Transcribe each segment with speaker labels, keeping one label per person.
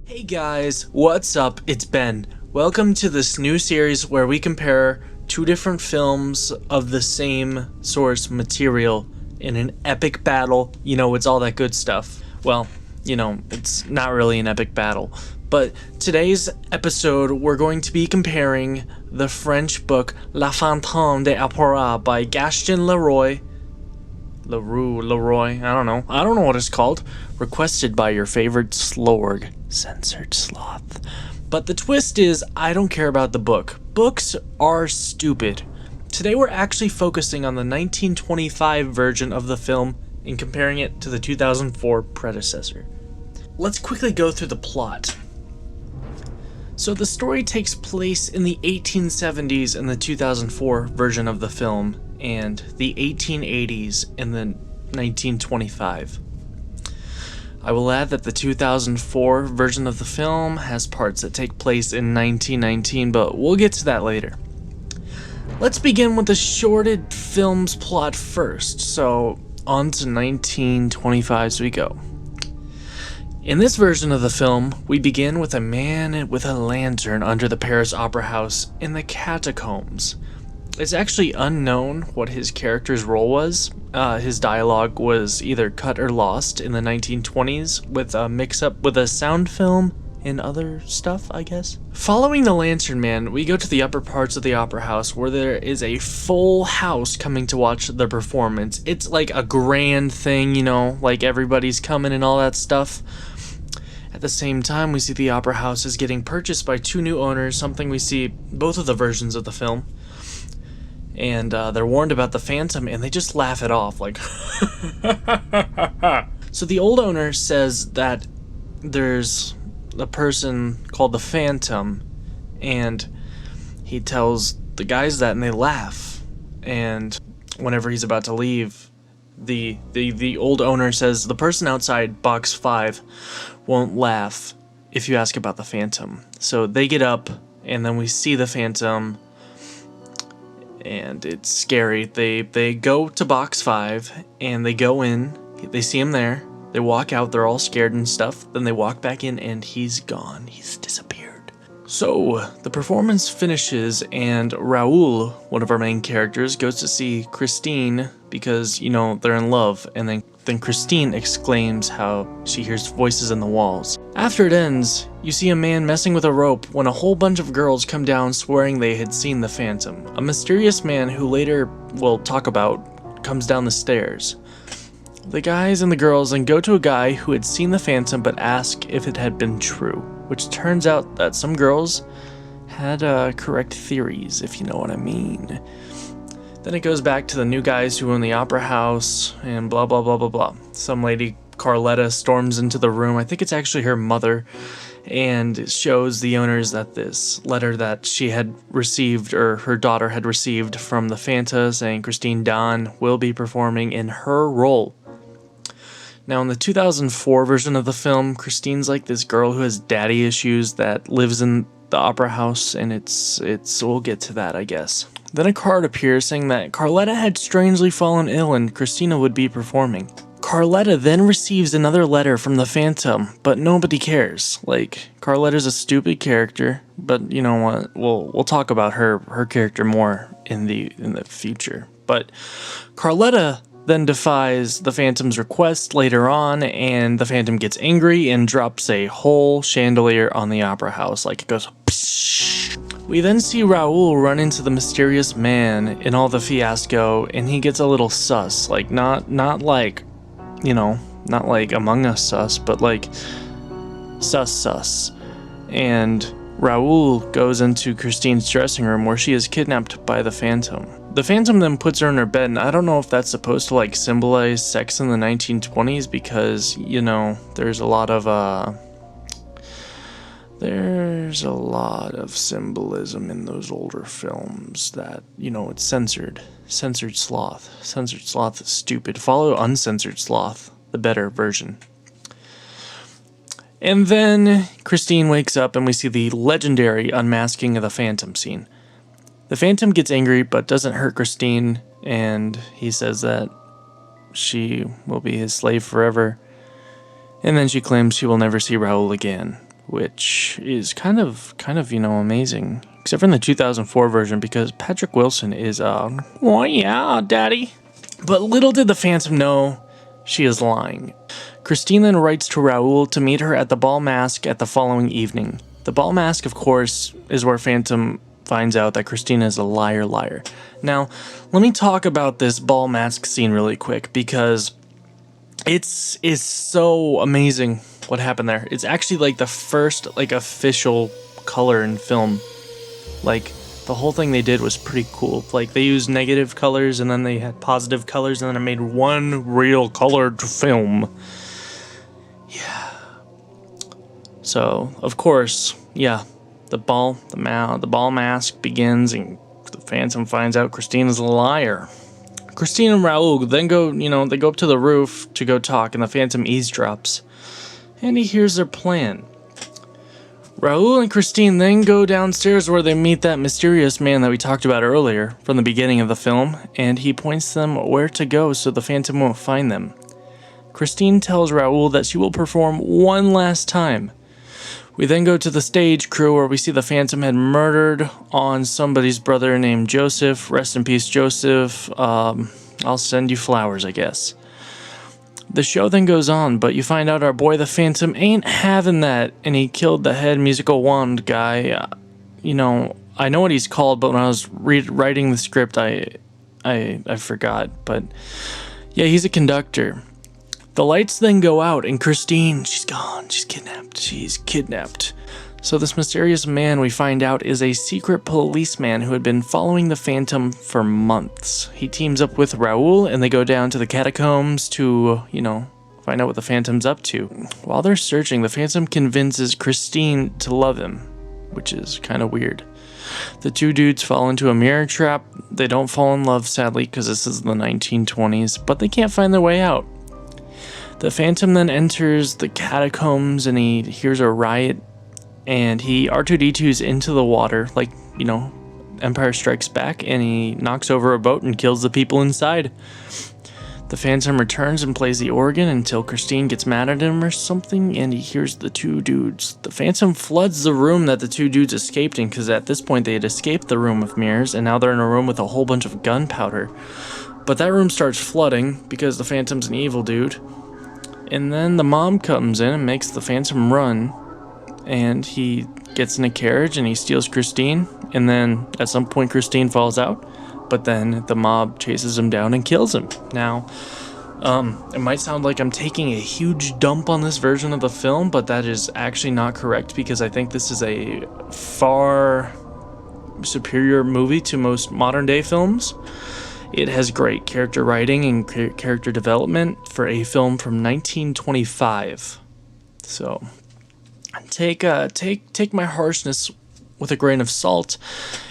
Speaker 1: Hey guys, what's up? It's Ben. Welcome to this new series where we compare two different films of the same source material in an epic battle. You know, it's all that good stuff. Well, it's not really an epic battle. But today's episode, we're going to be comparing the French book La Fantôme des Opéras by Gaston Leroy, I don't know what it's called. Requested by your favorite slorg, censored sloth. But the twist is, I don't care about the book. Books are stupid. Today we're actually focusing on the 1925 version of the film and comparing it to the 2004 predecessor. Let's quickly go through the plot. So the story takes place in the 1870s in the 2004 version of the film, and the 1880s in the 1925. I will add that the 2004 version of the film has parts that take place in 1919, but we'll get to that later. Let's begin with the shorted film's plot first, so on to 1925 as we go. In this version of the film, we begin with a man with a lantern under the Paris Opera House in the catacombs. It's actually unknown what his character's role was. His dialogue was either cut or lost in the 1920s with a mix-up with a sound film and other stuff, I guess. Following the Lantern Man, we go to the upper parts of the Opera House where there is a full house coming to watch the performance. It's like a grand thing, like everybody's coming and all that stuff. At the same time, we see the Opera House is getting purchased by two new owners, something we see both of the versions of the film. And they're warned about the Phantom, and they just laugh it off, like, So the old owner says that there's a person called the Phantom, and he tells the guys that, and they laugh. And whenever he's about to leave, the old owner says the person outside box 5 won't laugh if you ask about the Phantom. So they get up, and then we see the Phantom, and it's scary. They go to box 5, and they go in, they see him there, they walk out, they're all scared and stuff, then they walk back in, and he's gone, he's disappeared. So, the performance finishes, and Raoul, one of our main characters, goes to see Christine, because, they're in love, and then Christine exclaims how she hears voices in the walls. After it ends, you see a man messing with a rope when a whole bunch of girls come down swearing they had seen the Phantom. A mysterious man who later we'll talk about comes down the stairs. The guys and the girls then go to a guy who had seen the Phantom but ask if it had been true, which turns out that some girls had correct theories, if you know what I mean. Then it goes back to the new guys who own the Opera House, and blah blah blah blah blah. Some lady, Carletta, storms into the room. I think it's actually her mother, and it shows the owners that this letter that she had received, or her daughter had received from the Fanta, saying Christine Don will be performing in her role. Now, in the 2004 version of the film, Christine's like this girl who has daddy issues that lives in the Opera House, and it's we'll get to that, I guess. Then a card appears saying that Carletta had strangely fallen ill and Christina would be performing. Carletta then receives another letter from the Phantom, but nobody cares. Like, Carletta's a stupid character, but you know what? We'll talk about her character more in the future. But Carletta then defies the Phantom's request later on, and the Phantom gets angry and drops a whole chandelier on the Opera House, like it goes psh. We then see Raoul run into the mysterious man in all the fiasco, and he gets a little sus, like not like Among Us sus, but like sus. And Raoul goes into Christine's dressing room where she is kidnapped by the Phantom. The Phantom then puts her in her bed, and I don't know if that's supposed to like symbolize sex in the 1920s, because there's a lot of symbolism in those older films that, it's censored. Censored sloth. Censored sloth is stupid. Follow uncensored sloth, the better version. And then Christine wakes up and we see the legendary unmasking of the Phantom scene. The Phantom gets angry but doesn't hurt Christine, and he says that she will be his slave forever. And then she claims she will never see Raoul again. which is kind of amazing. Except for in the 2004 version, because Patrick Wilson is, oh yeah, daddy. But little did the Phantom know she is lying. Christine then writes to Raoul to meet her at the ball mask at the following evening. The ball mask, of course, is where Phantom finds out that Christine is a liar. Now, let me talk about this ball mask scene really quick, because it's so amazing what happened there. It's actually like the first official color in film. Like, the whole thing they did was pretty cool. Like, they used negative colors, and then they had positive colors, and then it made one real colored film. Yeah. So, of course, yeah, the ball mask begins, and the Phantom finds out Christine is a liar. Christine and Raoul then go, they go up to the roof to go talk, and the Phantom eavesdrops, and he hears their plan. Raoul and Christine then go downstairs where they meet that mysterious man that we talked about earlier from the beginning of the film, and he points them where to go so the Phantom won't find them. Christine tells Raoul that she will perform one last time. We then go to the stage crew where we see the Phantom had murdered on somebody's brother named Joseph. Rest in peace, Joseph. I'll send you flowers, I guess. The show then goes on, but you find out our boy the Phantom ain't having that, and he killed the head musical wand guy. I know what he's called, but when I was writing the script, I forgot. But yeah, he's a conductor. The lights then go out, and Christine, she's gone. She's kidnapped. So this mysterious man, we find out, is a secret policeman who had been following the Phantom for months. He teams up with Raoul, and they go down to the catacombs to, find out what the Phantom's up to. While they're searching, the Phantom convinces Christine to love him, which is kind of weird. The two dudes fall into a mirror trap. They don't fall in love, sadly, because this is the 1920s, but they can't find their way out. The Phantom then enters the catacombs, and he hears a riot, and he R2-D2s into the water, like, Empire Strikes Back, and he knocks over a boat and kills the people inside. The Phantom returns and plays the organ until Christine gets mad at him or something, and he hears the two dudes. The Phantom floods the room that the two dudes escaped in, because at this point they had escaped the room of mirrors, and now they're in a room with a whole bunch of gunpowder. But that room starts flooding, because the Phantom's an evil dude. And then the mom comes in and makes the Phantom run, and he gets in a carriage and he steals Christine, and then at some point Christine falls out, but then the mob chases him down and kills him. Now, it might sound like I'm taking a huge dump on this version of the film, but that is actually not correct, because I think this is a far superior movie to most modern day films. It has great character writing and character development for a film from 1925. So take my harshness with a grain of salt,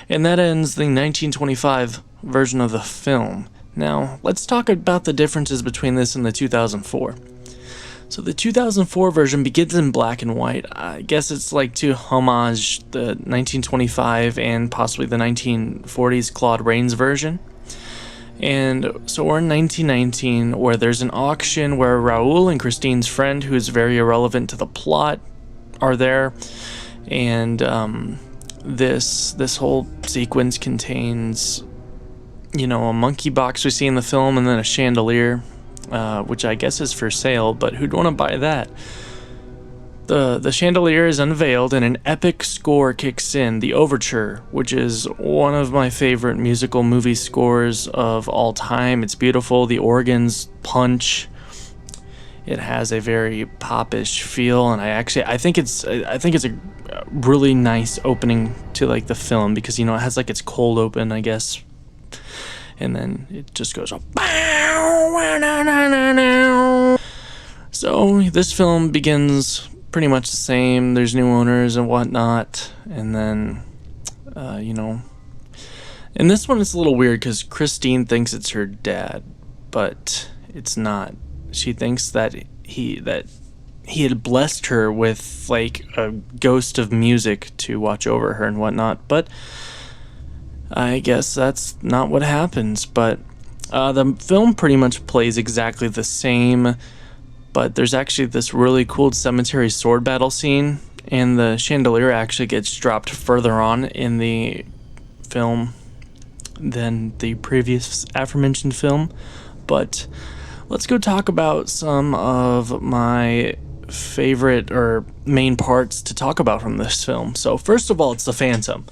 Speaker 1: and that ends the 1925 version of the film. Now, let's talk about the differences between this and the 2004. So the 2004 version begins in black and white. I guess it's like to homage the 1925 and possibly the 1940s Claude Rains version. And so we're in 1919, where there's an auction where Raoul and Christine's friend, who is very irrelevant to the plot, are there. And this whole sequence contains, a monkey box we see in the film, and then a chandelier, which I guess is for sale, but who'd want to buy that? The chandelier is unveiled, and an epic score kicks in, the overture, which is one of my favorite musical movie scores of all time. It's beautiful. The organs punch. It has a very popish feel, and I think it's a really nice opening to like the film, because it has like its cold open, I guess, and then it just goes up. So this film begins pretty much the same. There's new owners and whatnot, and then in this one it's a little weird because Christine thinks it's her dad, but it's not. She thinks that he had blessed her with like a ghost of music to watch over her and whatnot, but I guess that's not what happens. But the film pretty much plays exactly the same, but there's actually this really cool cemetery sword battle scene, and the chandelier actually gets dropped further on in the film than the previous aforementioned film. But let's go talk about some of my favorite or main parts to talk about from this film. So first of all, it's the Phantom.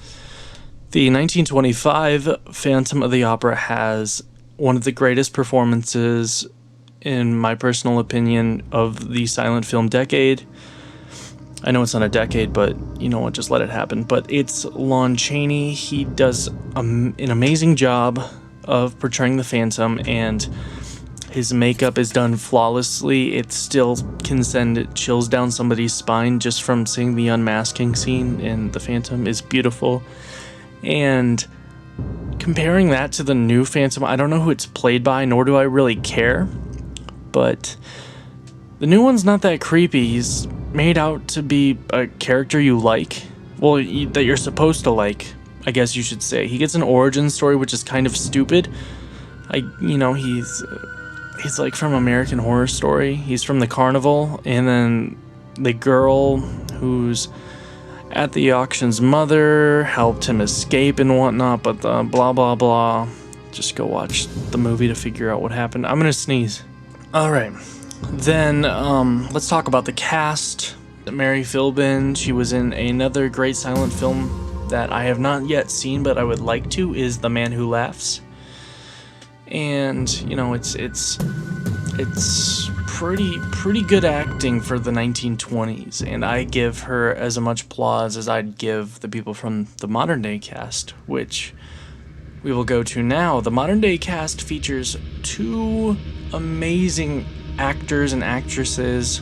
Speaker 1: The 1925 Phantom of the Opera has one of the greatest performances, in my personal opinion, of the silent film decade. I know it's not a decade, but you know what, just let it happen. But it's Lon Chaney. He does an amazing job of portraying the Phantom, and his makeup is done flawlessly. It still can send chills down somebody's spine just from seeing the unmasking scene, and the Phantom is beautiful. And comparing that to the new Phantom, I don't know who it's played by, nor do I really care, but the new one's not that creepy. He's made out to be a character you like. Well, that you're supposed to like, I guess you should say. He gets an origin story, which is kind of stupid. He's like from American Horror Story. He's from the carnival, and then the girl who's at the auction's mother helped him escape and whatnot, but blah blah blah. Just go watch the movie to figure out what happened. I'm gonna sneeze. Alright, then let's talk about the cast. Mary Philbin, she was in another great silent film that I have not yet seen, but I would like to, is The Man Who Laughs. And you know, it's pretty good acting for the 1920s, and I give her as much applause as I'd give the people from the modern day cast, which we will go to now. The modern day cast features two amazing actors and actresses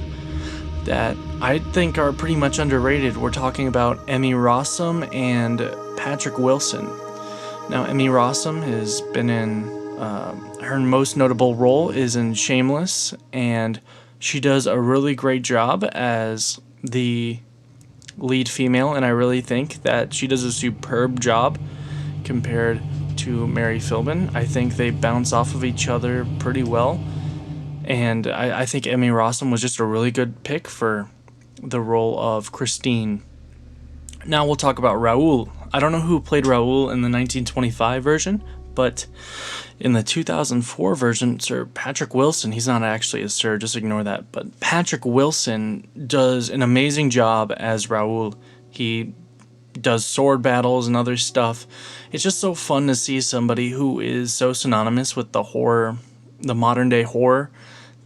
Speaker 1: that I think are pretty much underrated. We're talking about Emmy Rossum and Patrick Wilson. Now, Emmy Rossum has been in her most notable role is in Shameless, and she does a really great job as the lead female, and I really think that she does a superb job compared to Mary Philbin. I think they bounce off of each other pretty well, and I think Emmy Rossum was just a really good pick for the role of Christine. Now we'll talk about Raoul. I don't know who played Raoul in the 1925 version, but in the 2004 version, Sir Patrick Wilson, he's not actually a sir, just ignore that, but Patrick Wilson does an amazing job as Raoul. He does sword battles and other stuff. It's just so fun to see somebody who is so synonymous with the horror, the modern day horror,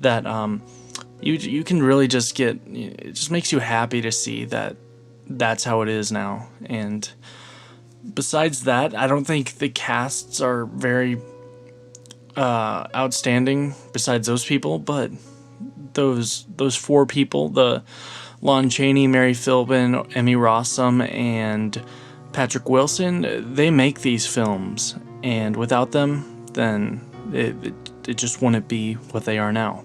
Speaker 1: that you can really just get, it just makes you happy to see that that's how it is now. And besides that, I don't think the casts are very outstanding besides those people, but those four people, the Lon Chaney, Mary Philbin, Emmy Rossum, and Patrick Wilson, they make these films, and without them, then it just wouldn't be what they are now.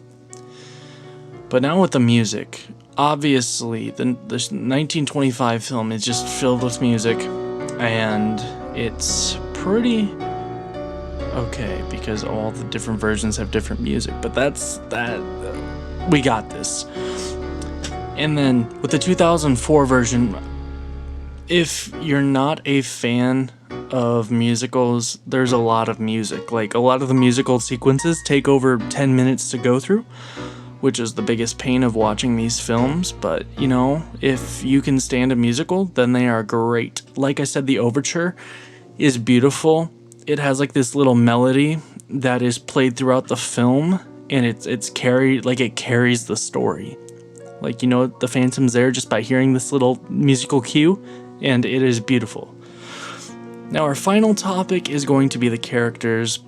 Speaker 1: But now with the music, obviously the 1925 film is just filled with music, and it's pretty okay because all the different versions have different music, but we got this. And then with the 2004 version, if you're not a fan of musicals, there's a lot of music. Like, a lot of the musical sequences take over 10 minutes to go through, which is the biggest pain of watching these films. But, you know, if you can stand a musical, then they are great. Like I said, the overture is beautiful. It has like this little melody that is played throughout the film, and it's carried, like, it carries the story. Like, you know, the Phantom's there just by hearing this little musical cue, and it is beautiful. Now, our final topic is going to be the characters.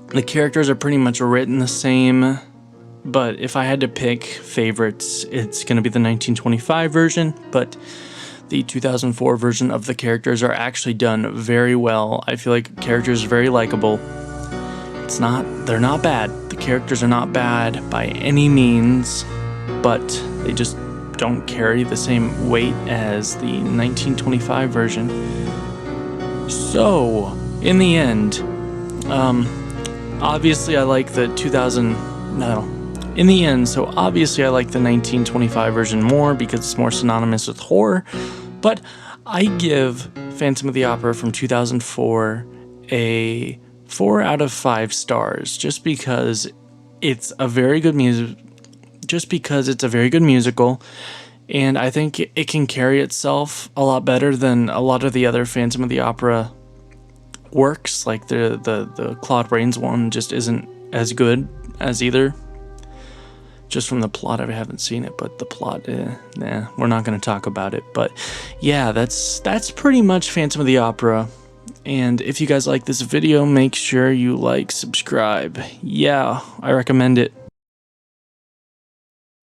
Speaker 1: The characters are pretty much written the same, but if I had to pick favorites, it's going to be the 1925 version, but the 2004 version of the characters are actually done very well. I feel like characters are very likable. They're not bad. The characters are not bad by any means, but they just don't carry the same weight as the 1925 version. So, in the end, obviously I like the in the end. So obviously I like the 1925 version more because it's more synonymous with horror, but I give Phantom of the Opera from 2004 a 4 out of 5 stars, just because it's a very good musical, and I think it can carry itself a lot better than a lot of the other Phantom of the Opera works. Like the Claude Rains one just isn't as good as either. Just from the plot, I haven't seen it, but the plot, nah, we're not going to talk about it. But yeah, that's pretty much Phantom of the Opera. And if you guys like this video, make sure you like, subscribe. Yeah, I recommend it.